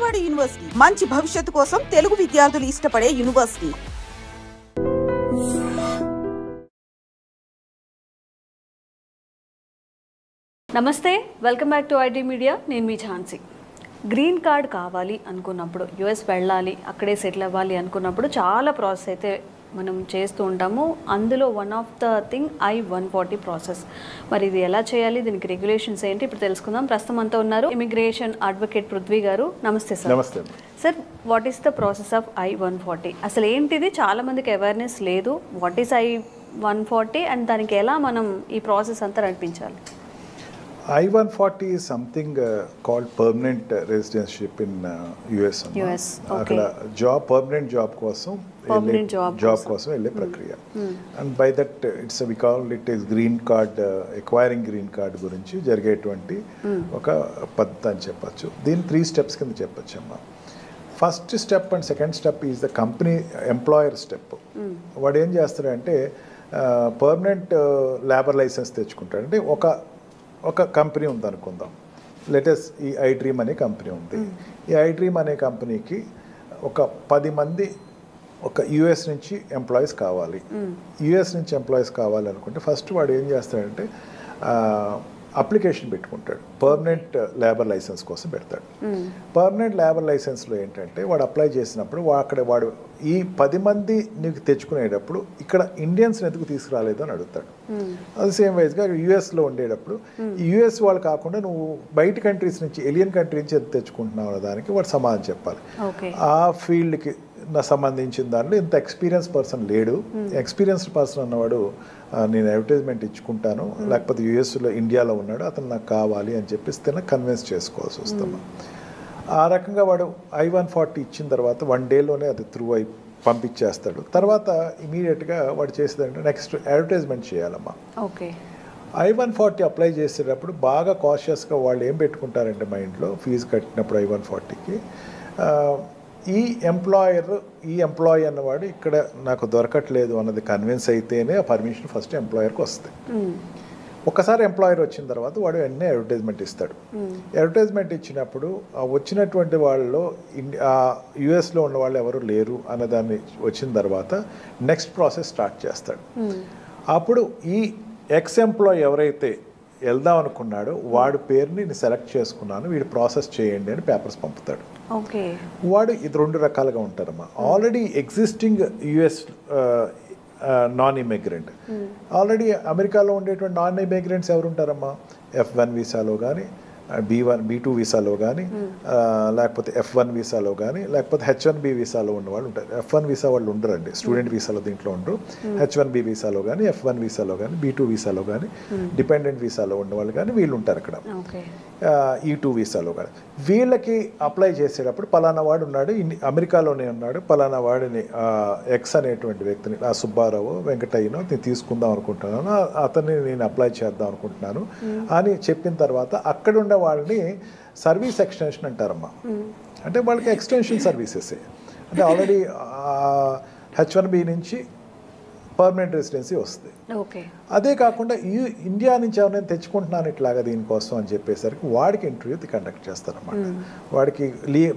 Vijayawada university మంచి భవిష్యత్తు కోసం తెలుగు విద్యార్థులు ఇష్టపడే యూనివర్సిటీ. నమస్తే, welcome back to IT media. నేను మీ ఝాన్సీ. గ్రీన్ కార్డ్ కావాలి అనుకున్నప్పుడు, యుఎస్ వెళ్ళాలి, అక్కడే సెటిల్ అవ్వాలి అనుకున్నప్పుడు చాలా ప్రాసెస్ అయితే మనం చేస్తూ ఉంటాము. అందులో one of the thing I-140 process. మరి ఇది ఎలా చేయాలి, దీనికి రెగ్యులేషన్స్ ఏంటి, ఇప్పుడు తెలుసుకుందాం. ప్రస్తుతం అంతా ఉన్నారు ఇమిగ్రేషన్ అడ్వకేట్ పృథ్వీ గారు. నమస్తే సార్. నమస్తే sir. What is the process of I-140? అసలు ఏంటిది? చాలా మందికి అవేర్నెస్ లేదు. వాట్ ఈస్ I-140 అండ్ దానికి ఎలా మనం ఈ ప్రాసెస్ అంతా నడిపించాలి? I-140 is something called permanent residency in US. అక్కడ permanent job కోసం వెళ్ళే ప్రక్రియ. And by that it's we call it is green card, acquiring green card గురించి జరిగేటువంటి ఒక పద్ధతి అని చెప్పచ్చు. దీని 3 steps కింద చెప్పచ్చు అమ్మా. First step and second step is the company employer step. వాడు ఏం చేస్తాడంటే పర్మనెంట్ లేబర్ లైసెన్స్ తెచ్చుకుంటాడు. అంటే ఒక కంపెనీ ఉంది అనుకుందాం, లెటస్ ఈ iDream అనే కంపెనీ ఉంది. ఈ iDream అనే కంపెనీకి ఒక 10 మంది ఒక యుఎస్ నుంచి ఎంప్లాయీస్ కావాలి. యుఎస్ నుంచి ఎంప్లాయీస్ కావాలి అనుకుంటే ఫస్ట్ వాడు ఏం చేస్తాడంటే అప్లికేషన్ పెట్టుకుంటాడు. పర్మనెంట్ లేబర్ లైసెన్స్ కోసం పెడతాడు. పర్మనెంట్ లేబర్ లైసెన్స్లో ఏంటంటే వాడు అప్లై చేసినప్పుడు వాడు ఈ 10 మంది నీకు తెచ్చుకునేటప్పుడు ఇక్కడ ఇండియన్స్ ఎందుకు తీసుకురాలేదు అని అడుగుతాడు. అది సేమ్ వైజ్గా యుఎస్లో ఉండేటప్పుడు యుఎస్ వాళ్ళు కాకుండా నువ్వు బయట కంట్రీస్ నుంచి, ఎలియన్ కంట్రీ నుంచి ఎంత తెచ్చుకుంటున్నావు అనే దానికి వాడు సమాధానం చెప్పాలి. ఆ ఫీల్డ్కి సంబంధించిన దాంట్లో ఇంత ఎక్స్పీరియన్స్ పర్సన్ లేడు. ఎక్స్పీరియన్స్డ్ పర్సన్ అన్నవాడు నేను అడ్వర్టైజ్మెంట్ ఇచ్చుకుంటాను, లేకపోతే యుఎస్లో ఇండియాలో ఉన్నాడు, అతను నాకు కావాలి అని చెప్పేస్తే నాకు కన్విన్స్ చేసుకోవాల్సి వస్తాము. ఆ రకంగా వాడు I-140 ఇచ్చిన తర్వాత 1 డేలోనే అది త్రూ అయి పంపించేస్తాడు. తర్వాత ఇమీడియట్గా వాడు చేసేదంటే నెక్స్ట్ అడ్వర్టైజ్మెంట్ చేయాలమ్మా. ఓకే. I-140 అప్లై చేసేటప్పుడు బాగా కాషియస్గా వాళ్ళు ఏం పెట్టుకుంటారంటే మైండ్లో, ఫీజు కట్టినప్పుడు I-140కి ఈ ఎంప్లాయీ అన్నవాడు ఇక్కడ నాకు దొరకట్లేదు అన్నది కన్విన్స్ అయితేనే ఆ పర్మిషన్ ఫస్ట్ ఎంప్లాయర్కి వస్తుంది. ఒకసారి ఎంప్లాయర్ వచ్చిన తర్వాత వాడు వెంటనే అడ్వర్టైజ్మెంట్ ఇస్తాడు. అడ్వర్టైజ్మెంట్ ఇచ్చినప్పుడు వచ్చినటువంటి వాళ్ళలో యుఎస్లో ఉన్న వాళ్ళు ఎవరు లేరు అన్నదాన్ని వచ్చిన తర్వాత నెక్స్ట్ ప్రాసెస్ స్టార్ట్ చేస్తాడు. అప్పుడు ఈ ఎక్స్ ఎంప్లాయీ ఎవరైతే వెళ్దాం అనుకున్నాడో వాడి పేరుని నేను సెలెక్ట్ చేసుకున్నాను, వీడు ప్రాసెస్ చేయండి అని పేపర్స్ పంపుతాడు. వాడు ఇది 2 రకాలుగా ఉంటారమ్మా. Already existing US non immigrant, already అమెరికాలో ఉండేటువంటి నాన్ ఇమిగ్రెంట్స్ ఎవరు ఉంటారమ్మా? F1 వీసాలో కానీ, B2 వీసాలో కానీ, లేకపోతే F1 వీసాలో కానీ, లేకపోతే H1B వీసాలో ఉన్న వాళ్ళు ఉంటారు. F1 వీసా వాళ్ళు ఉండరండి, స్టూడెంట్ వీసాలో దీంట్లో ఉండరు. H1B వీసాలో కానీ, F1 వీసాలో కానీ, B2 వీసాలో కానీ, డిపెండెంట్ వీసాలో ఉన్న వాళ్ళు కానీ వీళ్ళు ఉంటారు అక్కడ. E2 వీసాలో కానీ వీళ్ళకి అప్లై చేసేటప్పుడు పలానా వాడు ఉన్నాడు, అమెరికాలోనే ఉన్నాడు, పలానా వాడిని ఎక్స్ అనేటువంటి వ్యక్తిని, ఆ సుబ్బారావు వెంకటయ్యనో నేను తీసుకుందాం అనుకుంటున్నాను, అతన్ని నేను అప్లై చేద్దాం అనుకుంటున్నాను అని చెప్పిన తర్వాత అక్కడ ఉన్న వాళ్ళని సర్వీస్ ఎక్స్టెన్షన్ అంటారమ్మా. అంటే వాళ్ళకి ఎక్స్టెన్షన్ సర్వీసెస్. అంటే ఆల్రెడీ H1B నుంచి పర్మనెంట్ రెసిడెన్సీ వస్తుంది. అదే కాకుండా ఇండియా నుంచి ఎవరైనా తెచ్చుకుంటున్నాను ఇట్లాగా దీనికోసం అని చెప్పేసరికి వాడికి ఇంటర్వ్యూ కండక్ట్ చేస్తారన్నమాట. వాడికి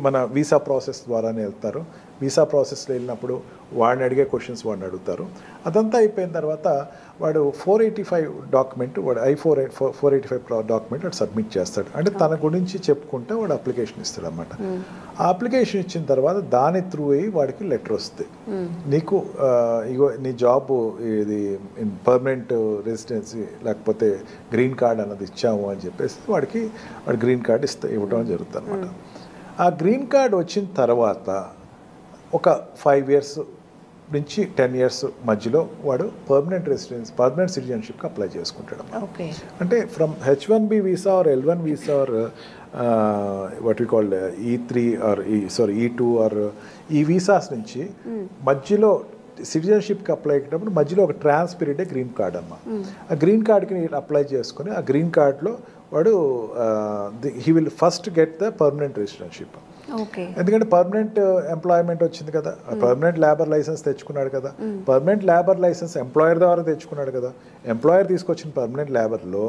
మన వీసా ప్రాసెస్ ద్వారానే వెళ్తారు. వీసా ప్రాసెస్లో వెళ్ళినప్పుడు వాడిని అడిగే క్వశ్చన్స్ వాడిని అడుగుతారు. అదంతా అయిపోయిన తర్వాత వాడు 485 డాక్యుమెంట్, వాడు I-485 డాక్యుమెంట్ వాడు సబ్మిట్ చేస్తాడు. అంటే తన గురించి చెప్పుకుంటే వాడు అప్లికేషన్ ఇస్తాడు అన్నమాట. ఆ అప్లికేషన్ ఇచ్చిన తర్వాత దాని త్రూ అయ్యి వాడికి లెటర్ వస్తుంది, నీకు ఇగో నీ జాబ్ ఇది పర్మనెంట్ రెసిడెన్సీ లేకపోతే గ్రీన్ కార్డ్ అన్నది ఇచ్చాము అని చెప్పేసి వాడు గ్రీన్ కార్డ్ ఇవ్వడం జరుగుతుంది అనమాట. ఆ గ్రీన్ కార్డ్ వచ్చిన తర్వాత ఒక 5 years నుంచి 10 years మధ్యలో వాడు పర్మనెంట్ సిటిజన్షిప్కి అప్లై చేసుకుంటాడు. అంటే from H1B visa or L1 visa or what we called E3 or E2 or ఈ వీసాస్ నుంచి మధ్యలో సిటిజన్షిప్కి అప్లై అయ్యేటప్పుడు మధ్యలో ఒక ట్రాన్స్ పీరియడే గ్రీన్ కార్డ్ అమ్మ. ఆ గ్రీన్ కార్డ్కి అప్లై చేసుకుని ఆ గ్రీన్ కార్డ్లో వాడు he will first get the permanent residentship. ఎందుకంటే పర్మనెంట్ ఎంప్లాయ్మెంట్ వచ్చింది కదా, పర్మనెంట్ లేబర్ లైసెన్స్ తెచ్చుకున్నాడు కదా, పర్మనెంట్ లేబర్ లైసెన్స్ ఎంప్లాయర్ ద్వారా తెచ్చుకున్నాడు కదా, ఎంప్లాయర్ తీసుకొచ్చిన పర్మనెంట్ లేబర్లో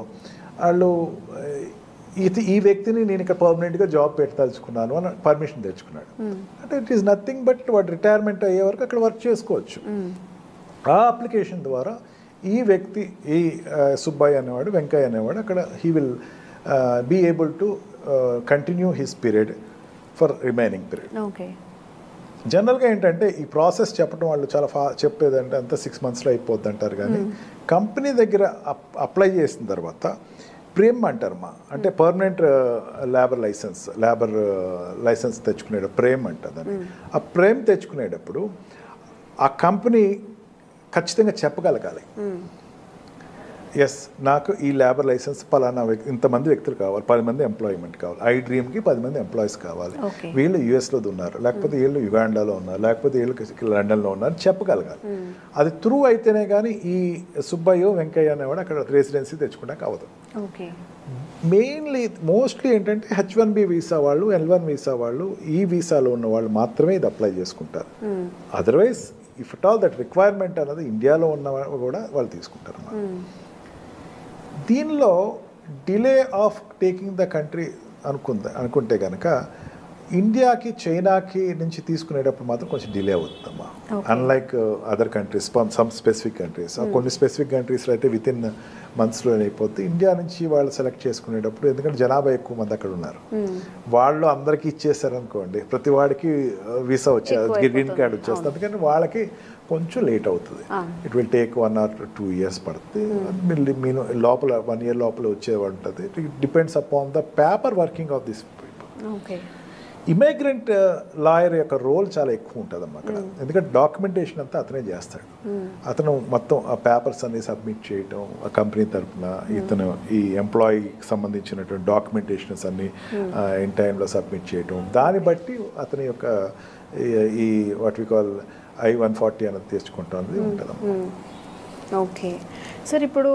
వాళ్ళు ఈ వ్యక్తిని నేను ఇక్కడ పర్మనెంట్గా జాబ్ పెట్టదలుచుకున్నాను అని పర్మిషన్ తెచ్చుకున్నాడు. అంటే ఇట్ ఈస్ నథింగ్ బట్ వాడు రిటైర్మెంట్ అయ్యే వరకు అక్కడ వర్క్ చేసుకోవచ్చు. ఆ అప్లికేషన్ ద్వారా ఈ వ్యక్తి, ఈ సుబ్బయ్య అనేవాడు, వెంకయ్య అనేవాడు అక్కడ he will be able to continue his period for remaining period. Okay. జనరల్గా ఏంటంటే ఈ ప్రాసెస్ చెప్పడం వాళ్ళు చాలా చెప్పేదంటే అంతా 6 monthsలో అయిపోద్ది అంటారు. కానీ కంపెనీ దగ్గర అప్లై చేసిన తర్వాత ప్రేమ్ అంటారమ్మా, అంటే పర్మనెంట్ లేబర్ లైసెన్స్ తెచ్చుకునేటప్పుడు ప్రేమ్ అంటుందని. ఆ ప్రేమ్ తెచ్చుకునేటప్పుడు ఆ కంపెనీ ఖచ్చితంగా చెప్పగలగాలి, ఎస్ నాకు ఈ లేబర్ లైసెన్స్ పలానా ఇంతమంది వ్యక్తులు కావాలి, 10 మంది ఎంప్లాయ్మెంట్ కావాలి, ఐ డ్రీమ్కి 10 మంది ఎంప్లాయీస్ కావాలి, వీళ్ళు యూఎస్లో ఉన్నారు, లేకపోతే వీళ్ళు యుగాండాలో ఉన్నారు, లేకపోతే వీళ్ళు లండన్లో ఉన్నారు చెప్పగలగాలి. అది త్రూ అయితేనే కానీ ఈ సుబ్బయ్య వెంకయ్య అనేవాడు అక్కడ రెసిడెన్సీ తెచ్చుకోవడానికి అవ్వదు. మోస్ట్లీ ఏంటంటే H1B వీసా వాళ్ళు, L1 వీసా వాళ్ళు, ఈ వీసాలో ఉన్న వాళ్ళు మాత్రమే ఇది అప్లై చేసుకుంటారు. Otherwise if at all that requirement అనేది ఇండియాలో ఉన్న కూడా వాళ్ళు తీసుకుంటారు అన్నమాట. దీనిలో delay of taking the country అనుకుంటే కనుక ఇండియాకి చైనాకి నుంచి తీసుకునేటప్పుడు మాత్రం కొంచెం డిలే అవుతుందమ్మా. Unlike other countries, some specific countries, కొన్ని స్పెసిఫిక్ కంట్రీస్లో అయితే వితిన్ మంత్స్లో అయిపోతుంది. ఇండియా నుంచి వాళ్ళు సెలెక్ట్ చేసుకునేటప్పుడు, ఎందుకంటే జనాభా ఎక్కువ మంది అక్కడ ఉన్నారు, వాళ్ళు అందరికీ ఇచ్చేసారనుకోండి, ప్రతి వాడికి వీసా గ్రీన్ కార్డ్ వచ్చేస్తుంది. అందుకని వాళ్ళకి కొంచెం లేట్ అవుతుంది. It will take 1 or 2 years పడుతుంది. మీరు లోపల 1 year లోపల వచ్చేవాడు ఉంటుంది. It depends upon the paper working of this people. Immigrant lawyer యొక్క రోల్ చాలా ఎక్కువ ఉంటుంది అమ్మ అక్కడ, ఎందుకంటే డాక్యుమెంటేషన్ అంతా అతనే చేస్తాడు. అతను మొత్తం ఆ పేపర్స్ అన్ని సబ్మిట్ చేయటం, ఆ కంపెనీ తరఫున ఇతను ఈ ఎంప్లాయీకి సంబంధించినటువంటి డాక్యుమెంటేషన్స్ అన్ని ఇన్ టైంలో సబ్మిట్ చేయటం, దాన్ని బట్టి అతని యొక్క ఈ వాట్ వి కాల్ I-140 అనేది తెచ్చుకుంటుంది ఉంటుంది. ఓకే సార్, ఇప్పుడు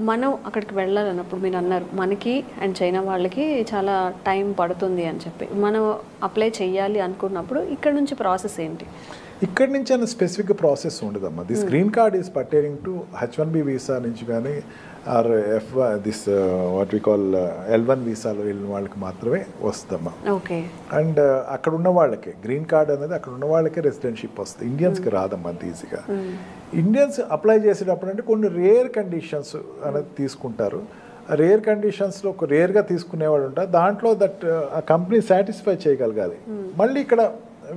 మనం అక్కడికి వెళ్ళాలన్నప్పుడు మీరు అన్నారు మనకి అండ్ చైనా వాళ్ళకి చాలా టైం పడుతుంది అని చెప్పి, మనం అప్లై చేయాలి అనుకున్నప్పుడు ఇక్కడ నుంచి ప్రాసెస్ ఏంటి? ఇక్కడ నుంచి అన్న స్పెసిఫిక్ ప్రాసెస్ ఉండదమ్మా. This green card is pertaining to H1B visa నుంచి కానీ or this what we call L1 వీసాలో వెళ్ళిన వాళ్ళకి మాత్రమే వస్తుందమ్మా. ఓకే. అండ్ అక్కడ ఉన్న వాళ్ళకి గ్రీన్ కార్డ్ అనేది అక్కడ ఉన్న వాళ్ళకే రెసిడెన్షిప్ వస్తుంది, ఇండియన్స్కి రాదమ్మా అంత ఈజీగా. ఇండియన్స్ అప్లై చేసేటప్పుడు అంటే కొన్ని రేర్ కండిషన్స్ అనేది తీసుకుంటారు. రేర్ కండిషన్స్లో ఒక రేర్గా తీసుకునేవాడు ఉంటారు. దాంట్లో దట్ ఆ కంపెనీ సాటిస్ఫై చేయగలగాలి. మళ్ళీ ఇక్కడ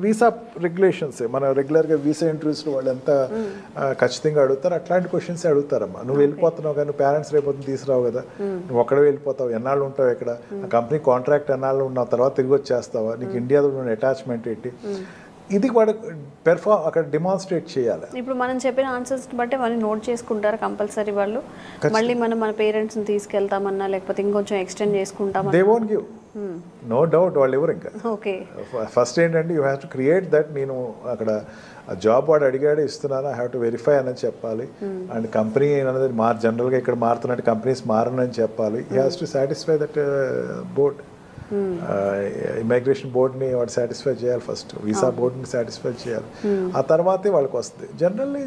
వీసా రెగ్యులేషన్స్, మన రెగ్యులర్గా వీసా ఇంటర్వ్యూస్లో వాళ్ళు ఎంత ఖచ్చితంగా అడుగుతారు, అట్లాంటి క్వశ్చన్స్ అడుగుతారమ్మా. నువ్వు వెళ్ళిపోతున్నావు కానీ పేరెంట్స్ రేపొద్దున తీసుకురావు కదా, నువ్వు ఒక్కడే వెళ్ళిపోతావు, ఎన్నాళ్ళు ఉంటావు ఇక్కడ, ఆ కంపెనీ కాంట్రాక్ట్ ఎన్నాళ్ళు ఉన్నావు, తర్వాత తిరిగి వచ్చేస్తావా, నీకు ఇండియాలో ఉన్న అటాచ్మెంట్ ఏంటి, ఇది వాడు అక్కడ డిమాన్స్ట్రేట్ చేయాలి. ఇప్పుడు మనం చెప్పిన ఆన్సర్స్ బట్టి వాళ్ళు నోట్ చేసుకుంటారు కంపల్సరీ వాళ్ళు. మళ్ళీ మనం మన పేరెంట్స్ని తీసుకెళ్తామన్నా లేకపోతే ఇంకొంచెం ఎక్స్టెండ్ చేసుకుంటామన్నా they won't give, no doubt వాళ్ళు ఎవరు. ఇంకా ఓకే, ఫస్ట్ ఏంటంటే you have to create that, నేను అక్కడ జాబ్ వాడు అడిగాడు ఇస్తున్నాను, ఐ హ్యావ్ టు వెరిఫై అనేది చెప్పాలి. అండ్ కంపెనీ అనేది జనరల్గా ఇక్కడ మారుతున్నట్టు కంపెనీస్ మారనని చెప్పాలి. He has to satisfy that board, immigration బోర్డ్ని వాడు సాటిస్ఫై చేయాలి ఫస్ట్, వీసా బోర్డ్ని సాటిస్ఫై చేయాలి, ఆ తర్వాతే వాళ్ళకి వస్తుంది. Generally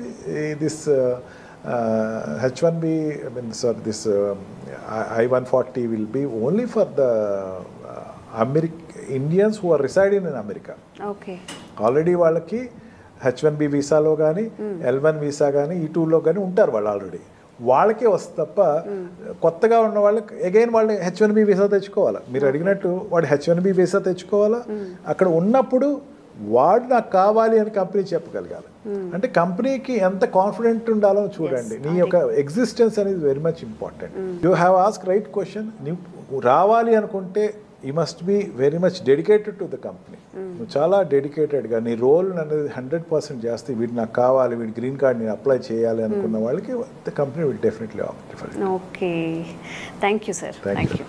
this H1B, I mean, sorry, this I-140 will be only for the Indians who are residing in America. Okay. Already వాళ్ళకి H1B వీసాలో కానీ L1 వీసా కానీ ఈ టూలో కానీ ఉంటారు వాళ్ళు ఆల్రెడీ, వాళ్ళకే వస్తుంది తప్ప కొత్తగా ఉన్న వాళ్ళకి అగైన్ వాళ్ళు H1B వీసా తెచ్చుకోవాలా. మీరు అడిగినట్టు వాడు H1B వీసా తెచ్చుకోవాలా, అక్కడ ఉన్నప్పుడు వాడు నాకు కావాలి అని కంపెనీ చెప్పగలగాలి. అంటే కంపెనీకి ఎంత కాన్ఫిడెంట్ ఉండాలో చూడండి. నీ యొక్క ఎగ్జిస్టెన్స్ అనేది very much important. You have ask right question. నువ్వు రావాలి అనుకుంటే you must be very much dedicated to the company. నువ్వు చాలా డెడికేటెడ్గా నీ రోల్ అనేది 100% చేస్తే వీడు నాకు కావాలి, వీడి గ్రీన్ కార్డ్ నేను అప్లై చేయాలి అనుకున్న వాళ్ళకి the company will definitely opt for it. Okay, thank you sir. Thank you.